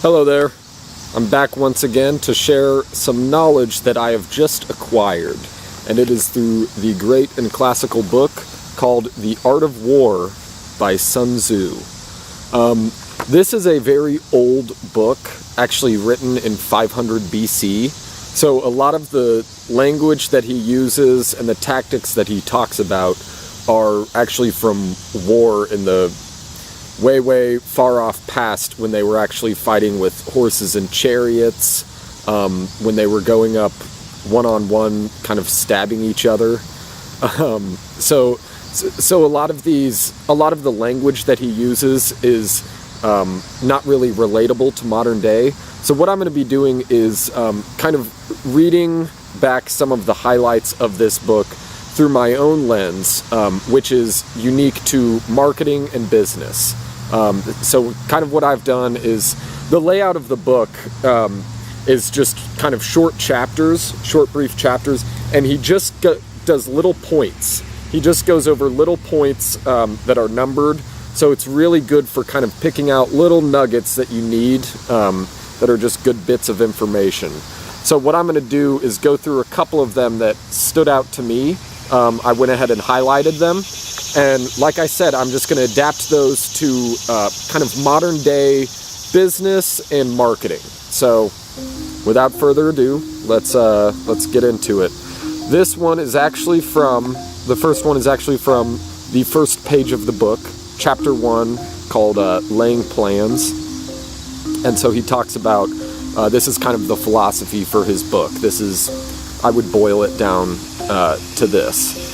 Hello there. I'm back once again to share some knowledge that I have just acquired, and it is through the great and classical book called The Art of War by Sun Tzu. This is a very old book, actually written in 500 BC, so a lot of the language that he uses and the tactics that he talks about are actually from war in the way far off past, when they were actually fighting with horses and chariots, when they were going up one-on-one, kind of stabbing each other. So a lot of the language that he uses is not really relatable to modern day. So what I'm going to be doing is kind of reading back some of the highlights of this book through my own lens, which is unique to marketing and business. So kind of what I've done is, the layout of the book is just kind of short brief chapters, and he just does little points. He just goes over little points that are numbered, so it's really good for kind of picking out little nuggets that you need that are just good bits of information. So what I'm going to do is go through a couple of them that stood out to me. I went ahead and highlighted them. And like I said, I'm just going to adapt those to kind of modern day business and marketing. So without further ado, let's get into it. This one is actually the first one is actually from the first page of the book, chapter 1, called Laying Plans. And so he talks about, this is kind of the philosophy for his book. I would boil it down to this.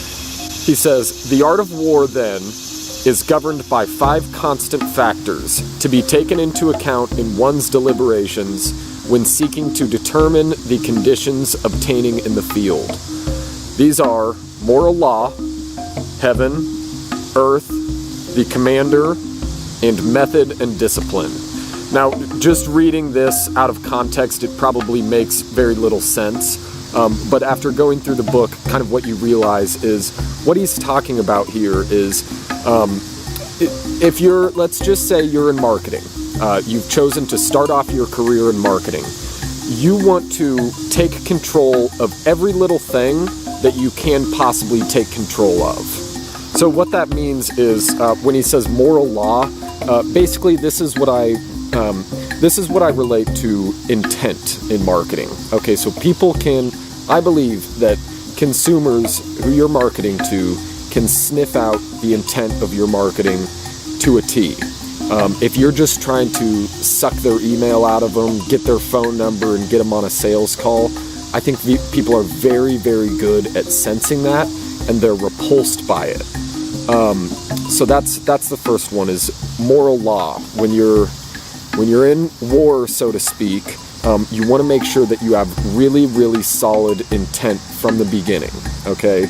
He says, "The art of war, then, is governed by 5 constant factors to be taken into account in one's deliberations when seeking to determine the conditions obtaining in the field. These are moral law, heaven, earth, the commander, and method and discipline." Now, just reading this out of context, it probably makes very little sense. But after going through the book, kind of what you realize is what he's talking about here is if let's just say you're in marketing, you've chosen to start off your career in marketing. You want to take control of every little thing that you can possibly take control of. So what that means is when he says moral law, basically this is what I relate to intent in marketing. Okay, so I believe that consumers who you're marketing to can sniff out the intent of your marketing to a T. If you're just trying to suck their email out of them, get their phone number, and get them on a sales call, I think people are very, very good at sensing that, and they're repulsed by it. So that's the first one, is moral law. When you're in war, so to speak, you want to make sure that you have really, really solid intent from the beginning, okay?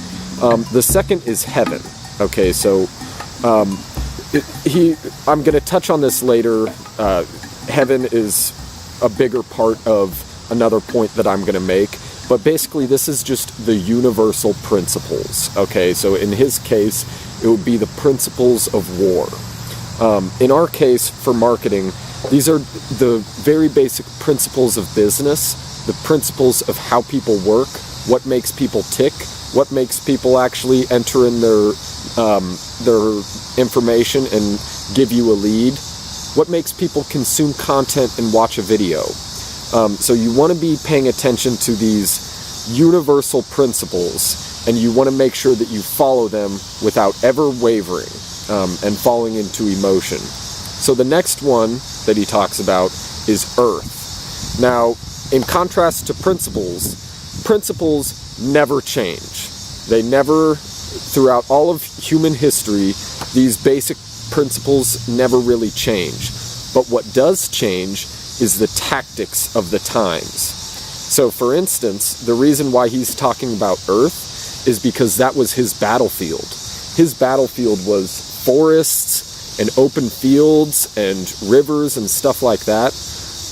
The second is heaven, okay? So I'm going to touch on this later. Heaven is a bigger part of another point that I'm going to make, but basically this is just the universal principles, okay? So in his case, it would be the principles of war. In our case, for marketing, these are the very basic principles of business, the principles of how people work, what makes people tick, what makes people actually enter in their information and give you a lead, what makes people consume content and watch a video. So you want to be paying attention to these universal principles, and you want to make sure that you follow them without ever wavering and falling into emotion. So the next one that he talks about is earth. Now, in contrast to principles never change. They never, throughout all of human history, these basic principles never really change. But what does change is the tactics of the times. So for instance, the reason why he's talking about earth is because that was his battlefield. His battlefield was forests and open fields and rivers and stuff like that.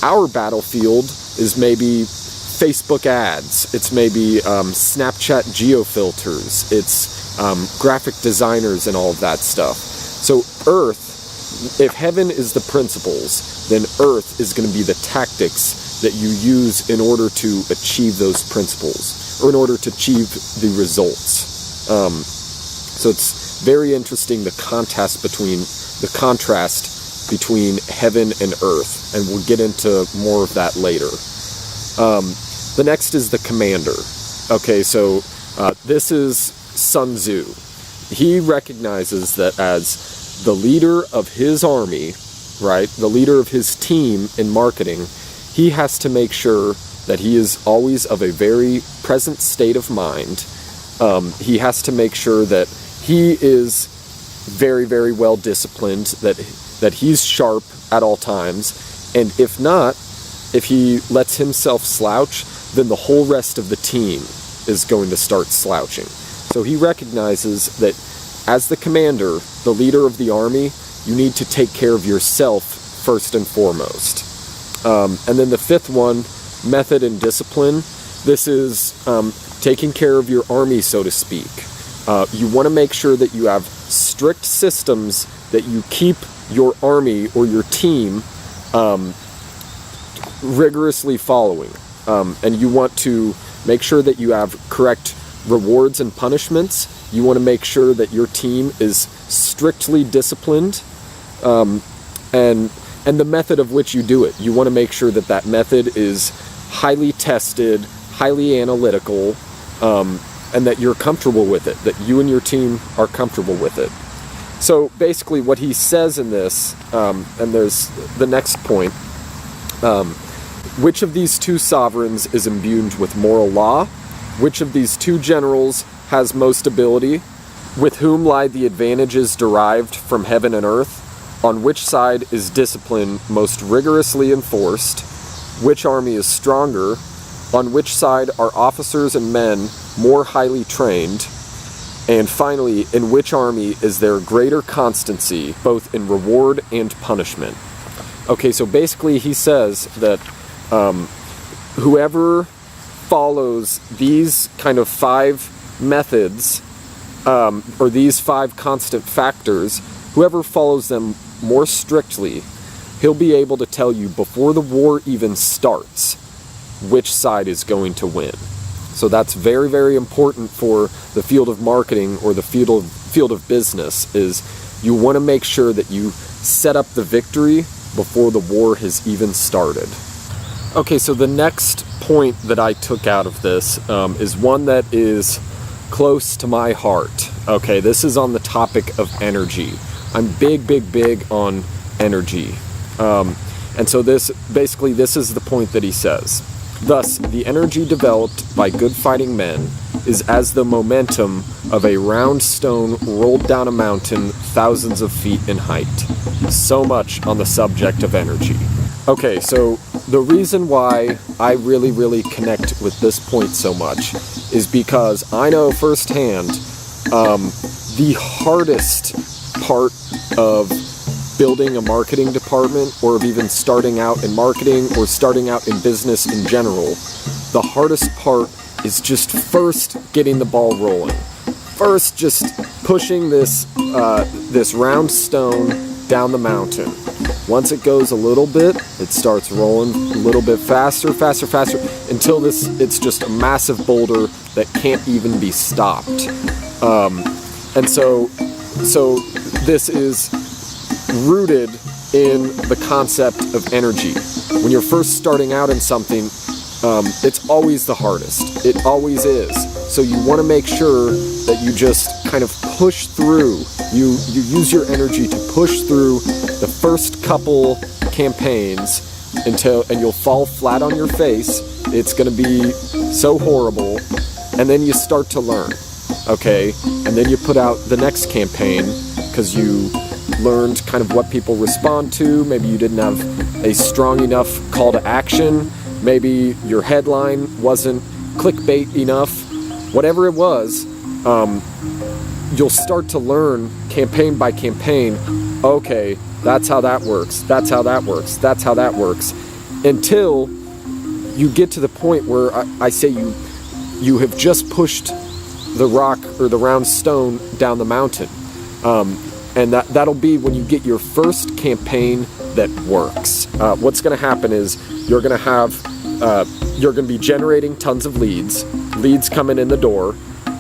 Our battlefield is maybe Facebook ads, it's maybe Snapchat geofilters, it's graphic designers and all of that stuff. So Earth, if heaven is the principles, then earth is going to be the tactics that you use in order to achieve those principles, or in order to achieve the results. So it's very interesting, the contrast between heaven and earth, and we'll get into more of that later. The next is the commander. Okay, so this is Sun Tzu. He recognizes that as the leader of his army, right, the leader of his team in marketing, he has to make sure that he is always of a very present state of mind. He has to make sure that he is very, very well disciplined, that he's sharp at all times, and if not, if he lets himself slouch, then the whole rest of the team is going to start slouching. So he recognizes that as the commander, the leader of the army, you need to take care of yourself first and foremost. And then the fifth one, method and discipline. This is taking care of your army, so to speak. You want to make sure that you have strict systems that you keep your army or your team rigorously following. And you want to make sure that you have correct rewards and punishments. You want to make sure that your team is strictly disciplined, and the method of which you do it. You want to make sure that that method is highly tested, highly analytical, and that you're comfortable with it, that you and your team are comfortable with it. So basically what he says in this, and there's the next point, which of these two sovereigns is imbued with moral law? Which of these two generals has most ability? With whom lie the advantages derived from heaven and earth? On which side is discipline most rigorously enforced? Which army is stronger? On which side are officers and men more highly trained? And finally, in which army is there greater constancy, both in reward and punishment? Okay, so basically he says that whoever follows these kind of 5 methods, or these 5 constant factors, whoever follows them more strictly, he'll be able to tell you before the war even starts which side is going to win. So that's very, very important for the field of marketing or the field of business, is you want to make sure that you set up the victory before the war has even started. Okay, so the next point that I took out of this is one that is close to my heart. Okay, this is on the topic of energy. I'm big on energy. And so this is the point that he says. Thus, the energy developed by good fighting men is as the momentum of a round stone rolled down a mountain thousands of feet in height. So much on the subject of energy. Okay, so the reason why I really connect with this point so much is because I know firsthand the hardest part of building a marketing department, or of even starting out in marketing or starting out in business in general, the hardest part is just first getting the ball rolling. First, just pushing this round stone down the mountain. Once it goes a little bit, it starts rolling a little bit faster, until it's just a massive boulder that can't even be stopped. And so this is rooted in the concept of energy. When you're first starting out in something, it's always the hardest. It always is. So you want to make sure that you just kind of push through. You use your energy to push through the first couple campaigns and you'll fall flat on your face. It's going to be so horrible. And then you start to learn. Okay? And then you put out the next campaign because you learned kind of what people respond to. Maybe you didn't have a strong enough call to action. Maybe your headline wasn't clickbait enough. Whatever it was, you'll start to learn campaign by campaign. Okay, that's how that works. That's how that works. That's how that works. Until you get to the point where I say you have just pushed the rock or the round stone down the mountain. And that'll be when you get your first campaign that works. What's going to happen is you're going to be generating tons of leads coming in the door.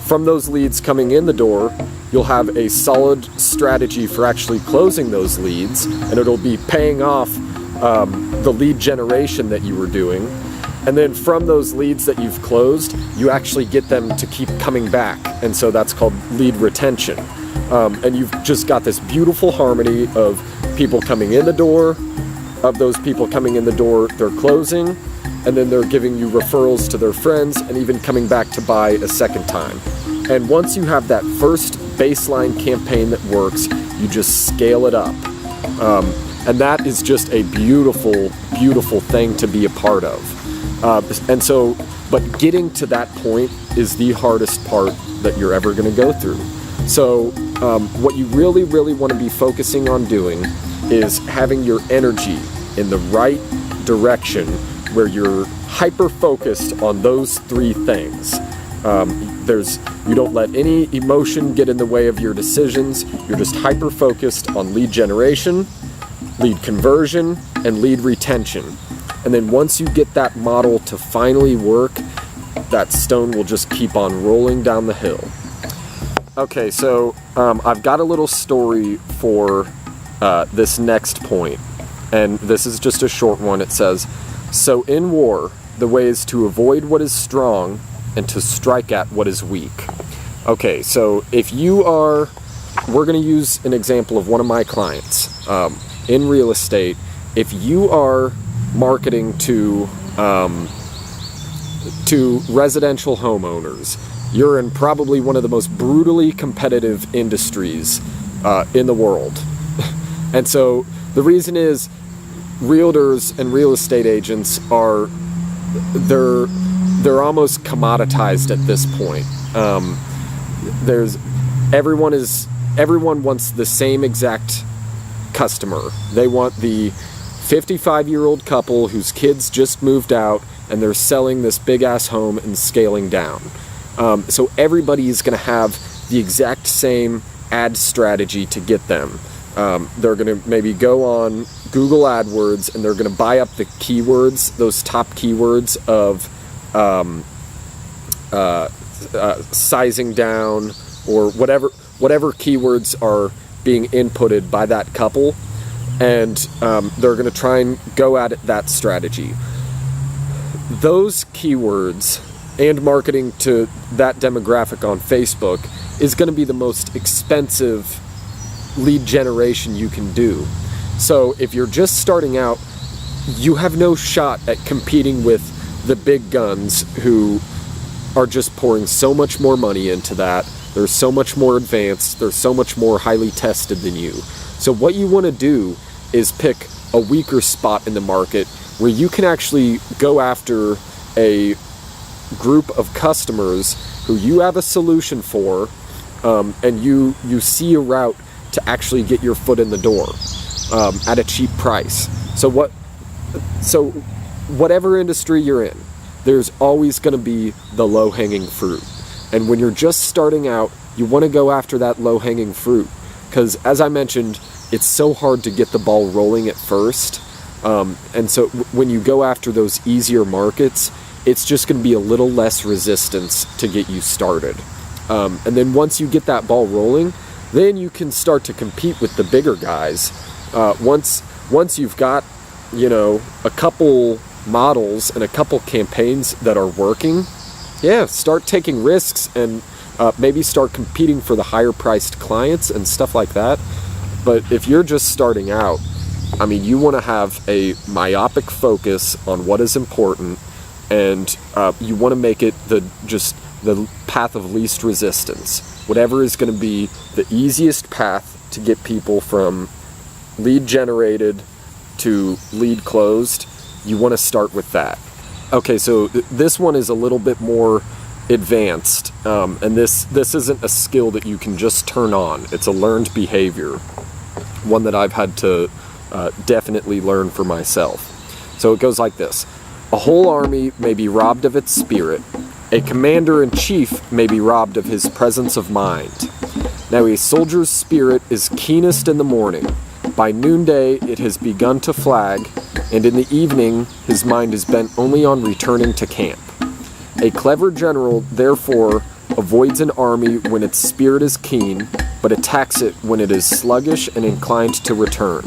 From those leads coming in the door, you'll have a solid strategy for actually closing those leads, and it'll be paying off the lead generation that you were doing. And then from those leads that you've closed, you actually get them to keep coming back. And so that's called lead retention. And you've just got this beautiful harmony of people coming in the door, of those people coming in the door, they're closing, and then they're giving you referrals to their friends and even coming back to buy a second time. And once you have that first baseline campaign that works, you just scale it up. And that is just a beautiful, beautiful thing to be a part of. But getting to that point is the hardest part that you're ever going to go through. So what you really, really want to be focusing on doing is having your energy in the right direction where you're hyper-focused on those three things. You don't let any emotion get in the way of your decisions. You're just hyper-focused on lead generation, lead conversion, and lead retention. And then once you get that model to finally work, that stone will just keep on rolling down the hill. Okay, so I've got a little story for this next point, and this is just a short one. It says, "So in war, the way is to avoid what is strong and to strike at what is weak." Okay, so we're going to use an example of one of my clients. In real estate, if you are marketing to residential homeowners, you're in probably one of the most brutally competitive industries in the world. And so the reason is realtors and real estate agents they're almost commoditized at this point. Everyone wants the same exact customer. They want the 55-year-old couple whose kids just moved out and they're selling this big ass home and scaling down. So everybody is going to have the exact same ad strategy to get them. They're going to maybe go on Google AdWords and they're going to buy up the keywords, those top keywords of sizing down or whatever keywords are being inputted by that couple, and they're going to try and go at it that strategy. Those keywords and marketing to that demographic on Facebook is going to be the most expensive lead generation you can do. So if you're just starting out, you have no shot at competing with the big guns who are just pouring so much more money into that. They're so much more advanced. They're so much more highly tested than you. So what you want to do is pick a weaker spot in the market where you can actually go after a group of customers who you have a solution for, and you see a route to actually get your foot in the door at a cheap price. So whatever industry you're in, there's always going to be the low-hanging fruit. And when you're just starting out, you want to go after that low-hanging fruit. Because as I mentioned, it's so hard to get the ball rolling at first. And so when you go after those easier markets, it's just going to be a little less resistance to get you started. And then once you get that ball rolling, then you can start to compete with the bigger guys. Once you've got, a couple models and a couple campaigns that are working, start taking risks and maybe start competing for the higher priced clients and stuff like that. But if you're just starting out, you want to have a myopic focus on what is important, and you want to make it the path of least resistance. Whatever is going to be the easiest path to get people from lead generated to lead closed, you want to start with that. Okay, so this one is a little bit more advanced, and this isn't a skill that you can just turn on. It's a learned behavior, one that I've had to definitely learn for myself. So it goes like this. A whole army may be robbed of its spirit. A commander-in-chief may be robbed of his presence of mind. Now a soldier's spirit is keenest in the morning, By noonday, it has begun to flag, and in the evening, his mind is bent only on returning to camp. A clever general, therefore, avoids an army when its spirit is keen, but attacks it when it is sluggish and inclined to return.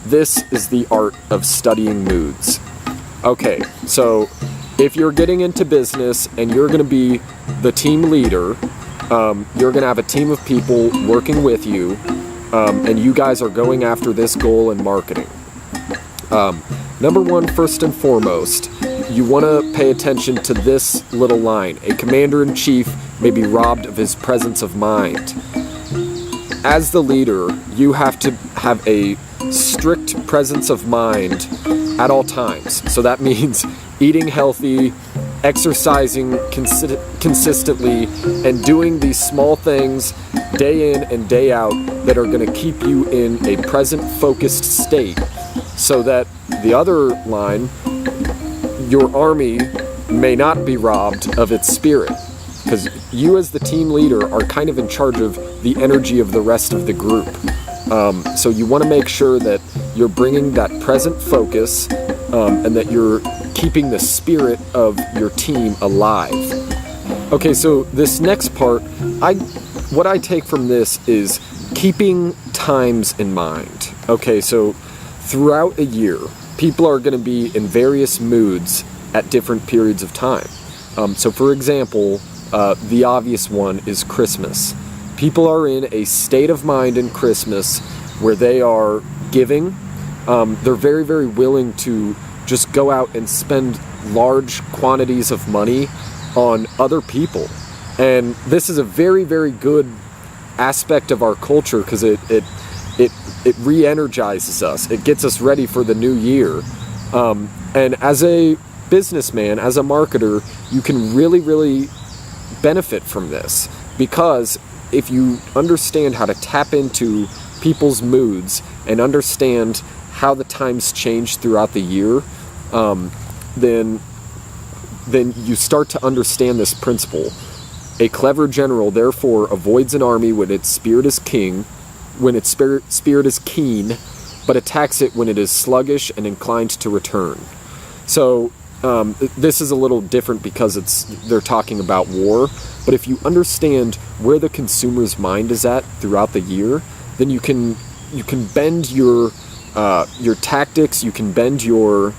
This is the art of studying moods. Okay, so if you're getting into business and you're going to be the team leader, you're going to have a team of people working with you, and you guys are going after this goal in marketing. Number one, first and foremost, you want to pay attention to this little line. A commander-in-chief may be robbed of his presence of mind. As the leader, you have to have a strict presence of mind at all times. So that means eating healthy, exercising consistently, and doing these small things day in and day out that are going to keep you in a present focused state, so that the other line, your army may not be robbed of its spirit, because you as the team leader are kind of in charge of the energy of the rest of the group. So you want to make sure that you're bringing that present focus, and that you're keeping the spirit of your team alive. Okay, so this next part, what I take from this is keeping times in mind. Okay, so throughout a year, people are going to be in various moods at different periods of time. So for example, the obvious one is Christmas. People are in a state of mind in Christmas where they are giving. They're very, very willing to just go out and spend large quantities of money on other people. And this is a very, very good aspect of our culture, because it re-energizes us. It gets us ready for the new year. And as a businessman, as a marketer, you can really, really benefit from this, because if you understand how to tap into people's moods and understand how the times change throughout the year, then you start to understand this principle. A clever general, therefore, avoids an army when its spirit is keen, but attacks it when it is sluggish and inclined to return. So this is a little different because they're talking about war, but if you understand where the consumer's mind is at throughout the year, then you can bend your tactics, you can bend your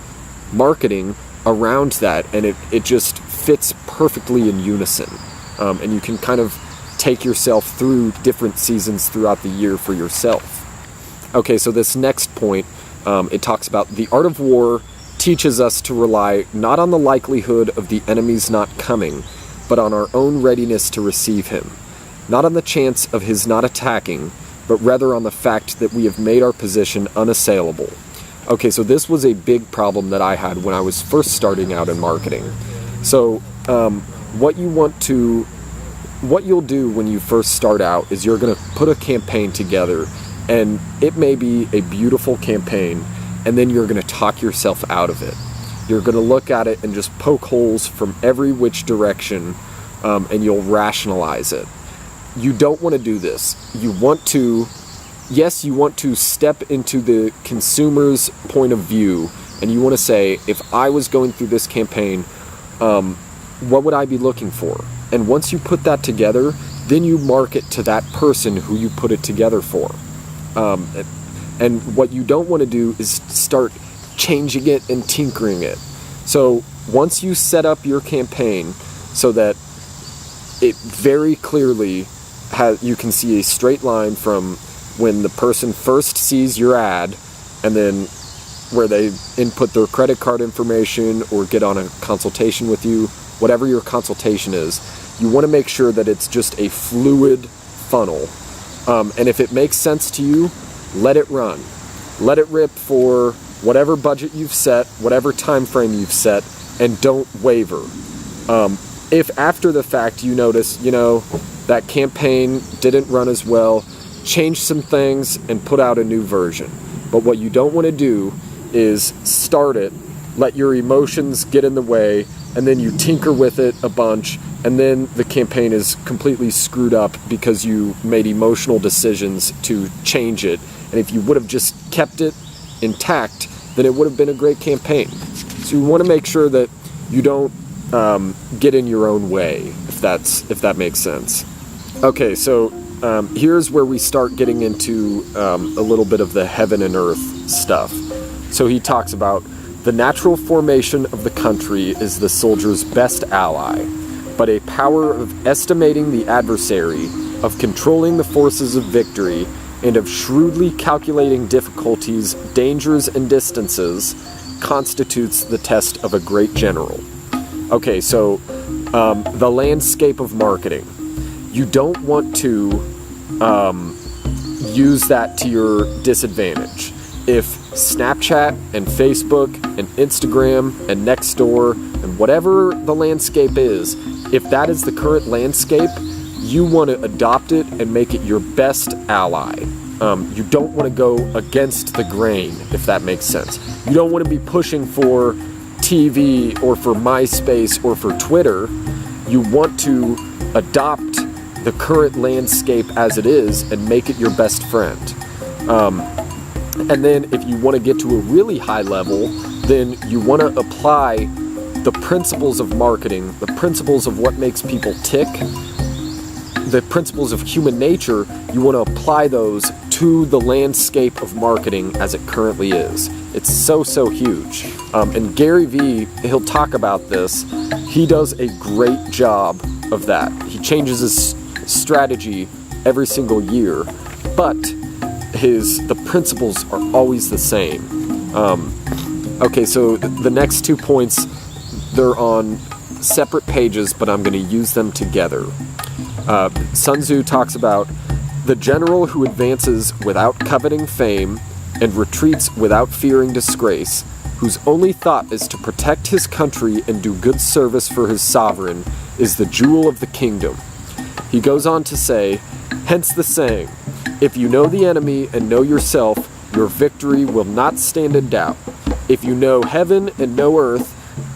marketing around that, and it just fits perfectly in unison. And you can kind of take yourself through different seasons throughout the year for yourself. Okay, so this next point, it talks about the art of war teaches us to rely not on the likelihood of the enemy's not coming, but on our own readiness to receive him. Not on the chance of his not attacking, but rather on the fact that we have made our position unassailable. Okay, so this was a big problem that I had when I was first starting out in marketing. So what you'll do when you first start out is you're going to put a campaign together, and it may be a beautiful campaign, and then you're going to talk yourself out of it. You're going to look at it and just poke holes from every which direction, and you'll rationalize it. You don't want to do this. You want to step into the consumer's point of view, and you want to say, if I was going through this campaign, what would I be looking for? And once you put that together, then you market to that person who you put it together for. And what you don't want to do is start changing it and tinkering it. So once you set up your campaign so that it very clearly you can see a straight line from when the person first sees your ad, and then where they input their credit card information or get on a consultation with you, whatever your consultation is, you want to make sure that it's just a fluid funnel. And if it makes sense to you, let it run. Let it rip for whatever budget you've set, whatever time frame you've set, and don't waver. If after the fact you notice, that campaign didn't run as well, change some things and put out a new version. But what you don't want to do is start it, let your emotions get in the way, and then you tinker with it a bunch, and then the campaign is completely screwed up because you made emotional decisions to change it, And if you would have just kept it intact, then it would have been a great campaign. So you want to make sure that you don't get in your own way, if that makes sense. Okay, so here's where we start getting into a little bit of the heaven and earth stuff. So he talks about the natural formation of the country is the soldier's best ally, but a power of estimating the adversary, of controlling the forces of victory, and of shrewdly calculating difficulties, dangers, and distances constitutes the test of a great general. Okay, so the landscape of marketing. You don't want to use that to your disadvantage. If Snapchat and Facebook and Instagram and Nextdoor and whatever the landscape is, if that is the current landscape, you want to adopt it and make it your best ally. You don't want to go against the grain, if that makes sense. You don't want to be pushing for TV or for MySpace or for Twitter. You want to adopt the current landscape as it is and make it your best friend. And then if you want to get to a really high level, then you want to apply the principles of marketing, the principles of what makes people tick, the principles of human nature. You want to apply those to the landscape of marketing as it currently is. It's so huge. And Gary Vee, he'll talk about this. He does a great job of that. He changes his strategy every single year, but the principles are always the same. Okay, so the next 2 points, they're on separate pages, but I'm going to use them together. Sun Tzu talks about the general who advances without coveting fame and retreats without fearing disgrace, whose only thought is to protect his country and do good service for his sovereign, is the jewel of the kingdom. He goes on to say, hence the saying, if you know the enemy and know yourself, your victory will not stand in doubt. If you know heaven and know earth,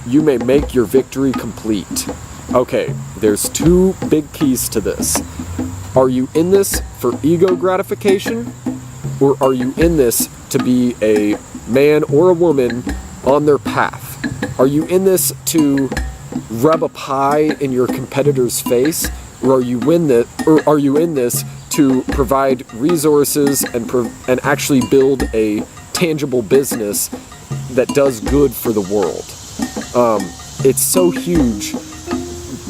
you may make your victory complete. Okay, there's 2 big keys to this. Are you in this for ego gratification? Or are you in this to be a man or a woman on their path? Are you in this to rub a pie in your competitor's face? Or are you in this to provide resources and actually build a tangible business that does good for the world? It's so huge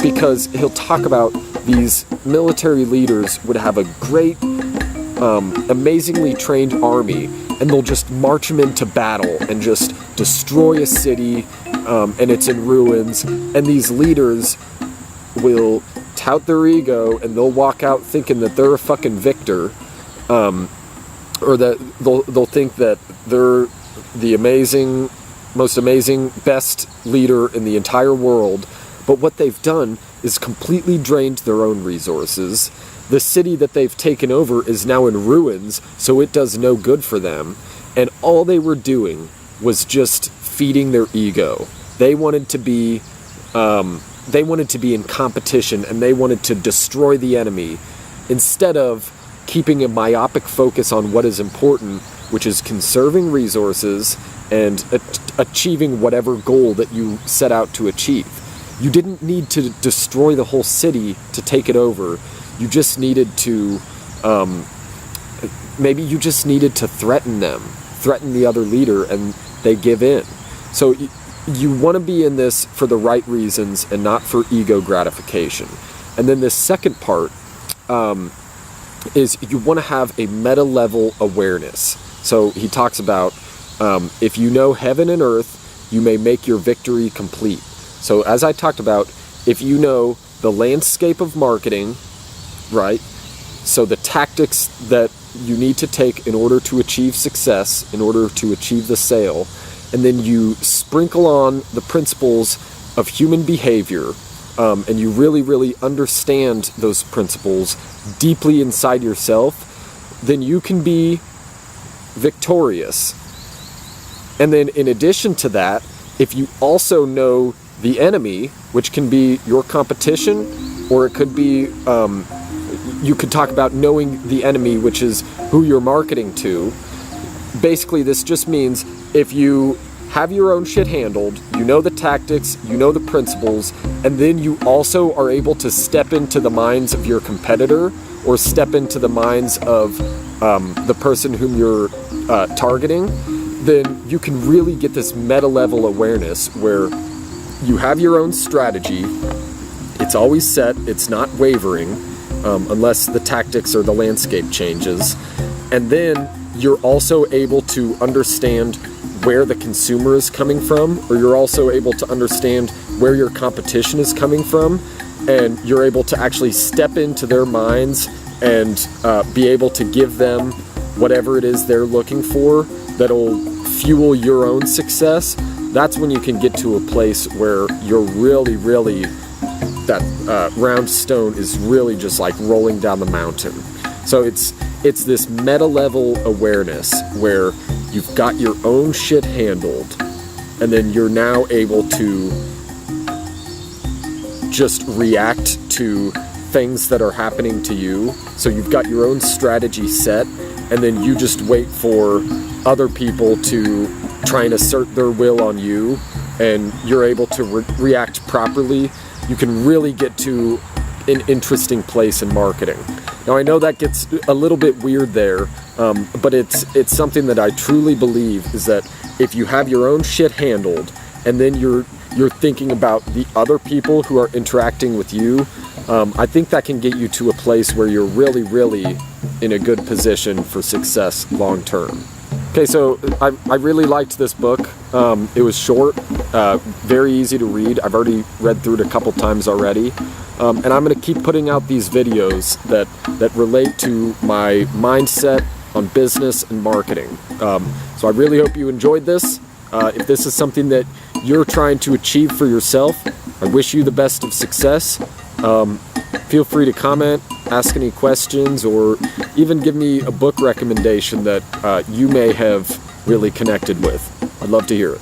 because he'll talk about these military leaders would have a great, amazingly trained army, and they'll just march them into battle and just destroy a city, and it's in ruins, and these leaders will tout their ego and they'll walk out thinking that they're a fucking victor, or that they'll think that they're the most amazing, best leader in the entire world. But what they've done is completely drained their own resources. The city that they've taken over is now in ruins, so it does no good for them. And all they were doing was just feeding their ego. They wanted to be in competition, and they wanted to destroy the enemy instead of keeping a myopic focus on what is important, which is conserving resources and achieving whatever goal that you set out to achieve. You didn't need to destroy the whole city to take it over. You just needed to, maybe you just needed to threaten the other leader, and they give in. So you want to be in this for the right reasons and not for ego gratification. And then the second part is you want to have a meta-level awareness. So he talks about if you know heaven and earth, you may make your victory complete. So as I talked about, if you know the landscape of marketing, right? So the tactics that you need to take in order to achieve success, in order to achieve the sale, and then you sprinkle on the principles of human behavior, and you really understand those principles deeply inside yourself, then you can be victorious. And then in addition to that, if you also know the enemy, which can be your competition, or it could be you could talk about knowing the enemy, which is who you're marketing to. Basically, this just means if you have your own shit handled, you know the tactics, you know the principles, and then you also are able to step into the minds of your competitor or step into the minds of the person whom you're targeting, then you can really get this meta level awareness where you have your own strategy. It's always set, it's not wavering, unless the tactics or the landscape changes. And then you're also able to understand where the consumer is coming from, or you're also able to understand where your competition is coming from, and you're able to actually step into their minds and be able to give them whatever it is they're looking for that'll fuel your own success. That's when you can get to a place where you're really, that round stone is really just like rolling down the mountain. So it's this meta level awareness where you've got your own shit handled, and then you're now able to just react to things that are happening to you. So you've got your own strategy set, and then you just wait for other people to try and assert their will on you, and you're able to react properly. You can really get to an interesting place in marketing. Now I know that gets a little bit weird there, but it's something that I truly believe is that if you have your own shit handled, and then you're thinking about the other people who are interacting with you, I think that can get you to a place where you're really in a good position for success long term. Okay, so I really liked this book. It was short, very easy to read. I've already read through it a couple times already. And I'm going to keep putting out these videos that relate to my mindset on business and marketing. So I really hope you enjoyed this. If this is something that you're trying to achieve for yourself, I wish you the best of success. Feel free to comment, ask any questions, or even give me a book recommendation that you may have really connected with. I'd love to hear it.